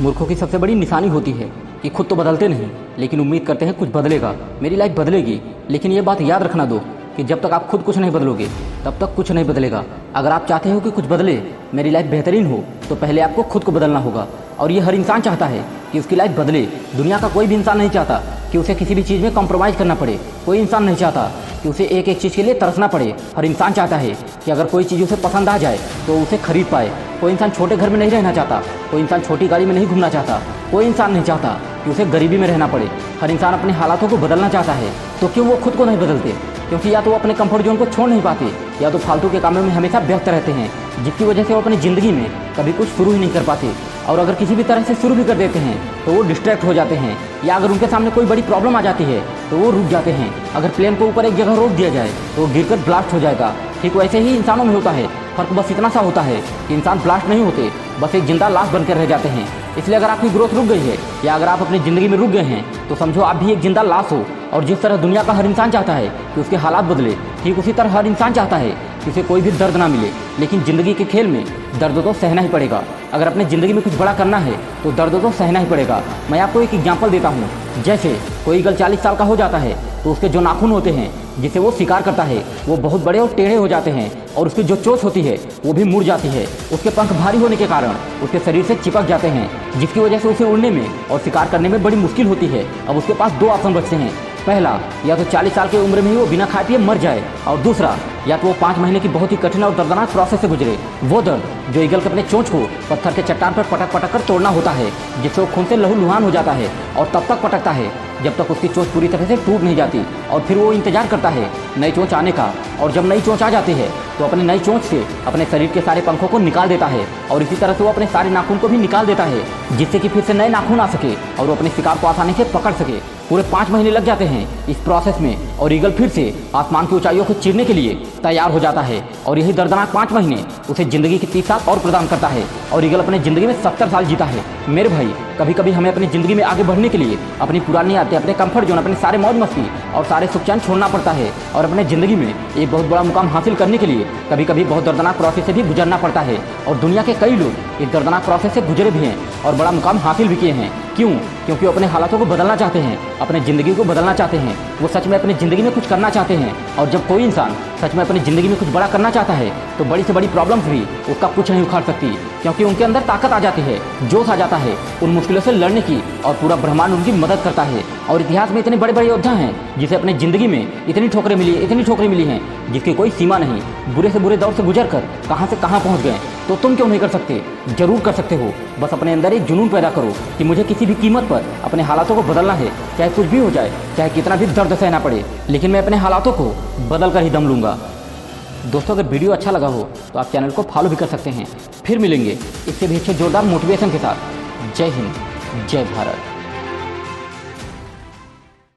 मूर्खों की सबसे बड़ी निशानी होती है कि खुद तो बदलते नहीं, लेकिन उम्मीद करते हैं कुछ बदलेगा, मेरी लाइफ बदलेगी। लेकिन ये बात याद रखना दो कि जब तक आप खुद कुछ नहीं बदलोगे तब तक कुछ नहीं बदलेगा। अगर आप चाहते हो कि कुछ बदले, मेरी लाइफ बेहतरीन हो, तो पहले आपको खुद को बदलना होगा। और ये हर इंसान चाहता है कि उसकी लाइफ बदले। दुनिया का कोई भी इंसान नहीं चाहता कि उसे किसी भी चीज़ में कॉम्प्रोमाइज़ करना पड़े। कोई इंसान नहीं चाहता कि उसे एक एक चीज़ के लिए तरसना पड़े। हर इंसान चाहता है कि अगर कोई चीज़ उसे पसंद आ जाए तो उसे खरीद पाए। कोई इंसान छोटे घर में नहीं रहना चाहता, कोई इंसान छोटी गाड़ी में नहीं घूमना चाहता, कोई इंसान नहीं चाहता कि उसे गरीबी में रहना पड़े। हर इंसान अपने हालातों को बदलना चाहता है। तो क्यों वो खुद को नहीं बदलते? क्योंकि या तो वो अपने कंफर्ट जोन को छोड़ नहीं पाते, या तो फालतू के कामों में हमेशा व्यस्त रहते हैं, जिसकी वजह से वो अपनी ज़िंदगी में कभी कुछ शुरू ही नहीं कर पाते। और अगर किसी भी तरह से शुरू भी कर देते हैं तो वो डिस्ट्रैक्ट हो जाते हैं, या अगर उनके सामने कोई बड़ी प्रॉब्लम आ जाती है तो वो रुक जाते हैं। अगर प्लेन को ऊपर एक जगह रोक दिया जाए तो वो गिरकर ब्लास्ट हो जाएगा। ठीक वैसे ही इंसानों में होता है। फर्क बस इतना सा होता है कि इंसान ब्लास्ट नहीं होते, बस एक जिंदा लाश बनकर रह जाते हैं। इसलिए अगर आपकी ग्रोथ रुक गई है, या अगर आप अपनी ज़िंदगी में रुक गए हैं, तो समझो आप भी एक जिंदा लाश हो। और जिस तरह दुनिया का हर इंसान चाहता है कि उसके हालात बदले, ठीक उसी तरह हर इंसान चाहता है कि उसे कोई भी दर्द ना मिले। लेकिन ज़िंदगी के खेल में दर्द तो सहना ही पड़ेगा। अगर अपनी ज़िंदगी में कुछ बड़ा करना है तो दर्द तो सहना ही पड़ेगा। मैं आपको एक एग्जांपल देता हूँ। जैसे कोई ईगल 40 साल का हो जाता है तो उसके जो नाखून होते हैं जिसे वो शिकार करता है वो बहुत बड़े और टेढ़े हो जाते हैं, और उसकी जो चोंच होती है वो भी मुड़ जाती है। उसके पंख भारी होने के कारण उसके शरीर से चिपक जाते हैं, जिसकी वजह से उसे उड़ने में और शिकार करने में बड़ी मुश्किल होती है। अब उसके पास दो ऑप्शन बचते हैं। पहला, या तो 40 साल की उम्र में ही वो बिना खाए पिए मर जाए, और दूसरा, या तो वो 5 महीने की बहुत ही कठिन और दर्दनाक प्रोसेस से गुजरे। वो दर्द जो ईगल के अपने चोंच को पत्थर के चट्टान पर पटक पटक कर तोड़ना होता है, जिससे वो खून से लहूलुहान हो जाता है, और तब तक पटकता है जब तक उसकी चोंच पूरी तरह से टूट नहीं जाती। और फिर वो इंतजार करता है नई चोंच आने का, और जब नई चोंच आ जाती है तो अपने नई चोंच से अपने शरीर के सारे पंखों को निकाल देता है, और इसी तरह से वो अपने सारे नाखून को भी निकाल देता है, जिससे कि फिर से नए नाखून आ सके और वो अपने शिकार को आसानी से पकड़ सके। पूरे 5 महीने लग जाते हैं इस प्रोसेस में, और ईगल फिर से आसमान की ऊंचाइयों को चीरने के लिए तैयार हो जाता है। और यही दर्दनाक 5 महीने उसे ज़िंदगी के 30 साल और प्रदान करता है, और ईगल अपने ज़िंदगी में 70 साल जीता है। मेरे भाई, कभी कभी हमें अपनी ज़िंदगी में आगे बढ़ने के लिए अपनी पुरानी आदतें, अपने कंफर्ट जोन, अपने सारे मौज मस्ती और सारे सुख चैन छोड़ना पड़ता है। और अपने ज़िंदगी में एक बहुत बड़ा मुकाम हासिल करने के लिए कभी कभी बहुत दर्दनाक प्रोसेस से भी गुजरना पड़ता है। और दुनिया के कई लोग इस दर्दनाक प्रोसेस से गुजरे भी हैं और बड़ा मुकाम हासिल भी किए हैं। क्यों? क्योंकि वो अपने हालातों को बदलना चाहते हैं, अपने ज़िंदगी को बदलना चाहते हैं। वो सच में अपनी ज़िंदगी में कुछ करना चाहते हैं। और जब कोई इंसान सच में अपनी ज़िंदगी में कुछ बड़ा करना चाहता है तो बड़ी से बड़ी प्रॉब्लम्स भी उसका कुछ नहीं उखाड़ सकती, क्योंकि उनके अंदर ताकत आ जाती है, जोश आ जाता है उन मुश्किलों से लड़ने की, और पूरा ब्रह्मांड उनकी मदद करता है। और इतिहास में इतने बड़े बड़े योद्धा हैं जिसे अपनी ज़िंदगी में इतनी ठोकरें मिली हैं जिसकी कोई सीमा नहीं। बुरे से बुरे दौर से गुजर कर कहाँ से कहाँ पहुँच गए। तो तुम क्यों नहीं कर सकते? जरूर कर सकते हो। बस अपने अंदर एक जुनून पैदा करो कि मुझे किसी भी कीमत पर अपने हालातों को बदलना है, चाहे कुछ भी हो जाए, चाहे कितना भी दर्द सहना पड़े, लेकिन मैं अपने हालातों को बदल कर ही दम लूँगा। दोस्तों, अगर वीडियो अच्छा लगा हो तो आप चैनल को फॉलो भी कर सकते हैं। फिर मिलेंगे इससे भी अच्छे जोरदार मोटिवेशन के साथ। जय हिंद, जय भारत।